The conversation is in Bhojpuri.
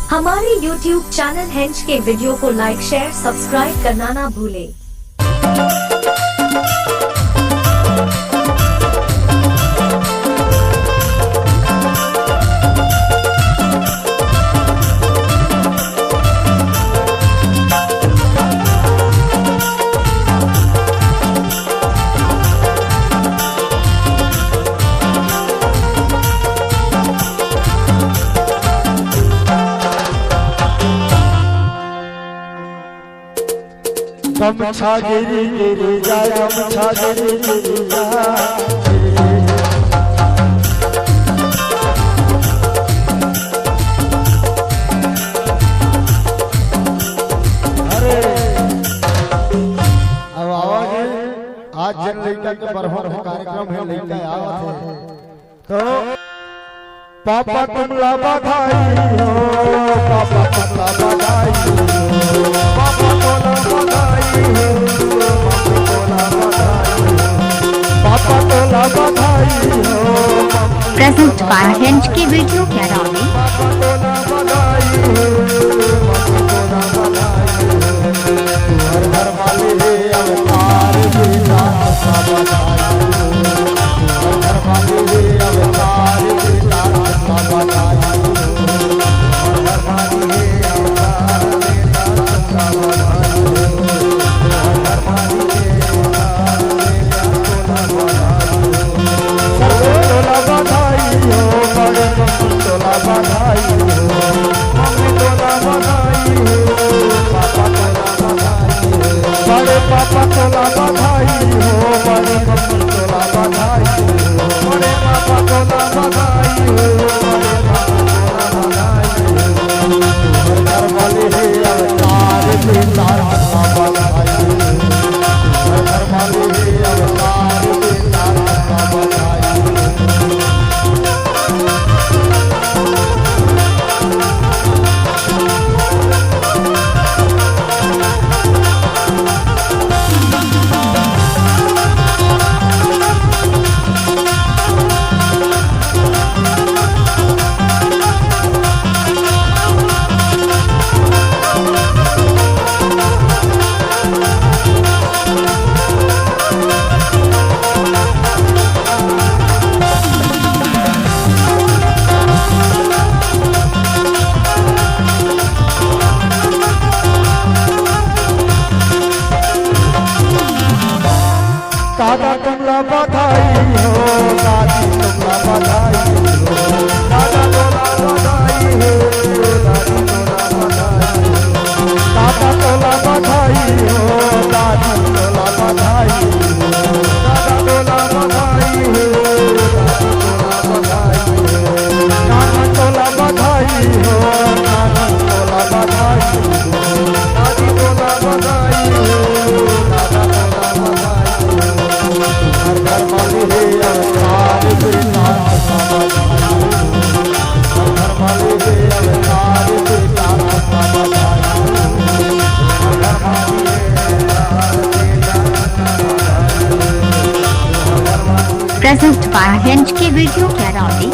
हमारे YouTube चैनल हेंच के वीडियो को लाइक शेयर सब्सक्राइब करना ना भूले। गमछा गिरी गिरी जाए, गमछा गिरी गिरी जाए। अरे अब आवाज आज जन लड़का के बरहर कार्यक्रम है, लड़का आवत है तो पापा तुमला बधाई हो, पापा तुमला बधाई हो, पापा तोला बधाई हो, पापा तोला बधाई हो। प्रेजेंट बाय हेंच की वीडियो कैरोली। पापा तोला बधाई हो, पापा तोला बधाई हो। हर हर वाले अवतार बेटा सा बधाई हो, हर हर वाले अवतार बेटा सा बधाई हो, हर हर वाले अवतार बेटा सा बधाई हो, हर हर वाले अवतार बेटा तोला बधाई हो। बड़े तोला बधाई हो, मम्मी तोला बधाई हो, पापा तोला बधाई हो, बड़े पापा तोला बधाई हो, बड़े मम्मी तोला बधाई हो, बड़े पापा तोला बधाई हो, बड़े पापा तोला बधाई हो। घर वाले अवतार बेटा सा बधाई हो, घर वाले अवतार बेटा सा बधाई हो। दादा तुमला बधाई हो, दादी तुमला बधाई हो, दादा तोला बधाई हो, दादी तोला बधाई हो, दादा तोला बधाई हो, दादी तोला बधाई हो, दादा तोला बधाई हो, दादी तोला बधाई हो, नाना तोला बधाई हो, नाना तोला बधाई हो, दादी तोला बधाई हो, दादा तोला बधाई हो। हर घर वाले अवतार बेटा सा बधाई हो, हर घर वाले अवतार बेटा सा बधाई हो, हर घर वाले अवतार बेटा सा बधाई हो। प्रेजेंट बाय हेंच की वीडियो कैरोली।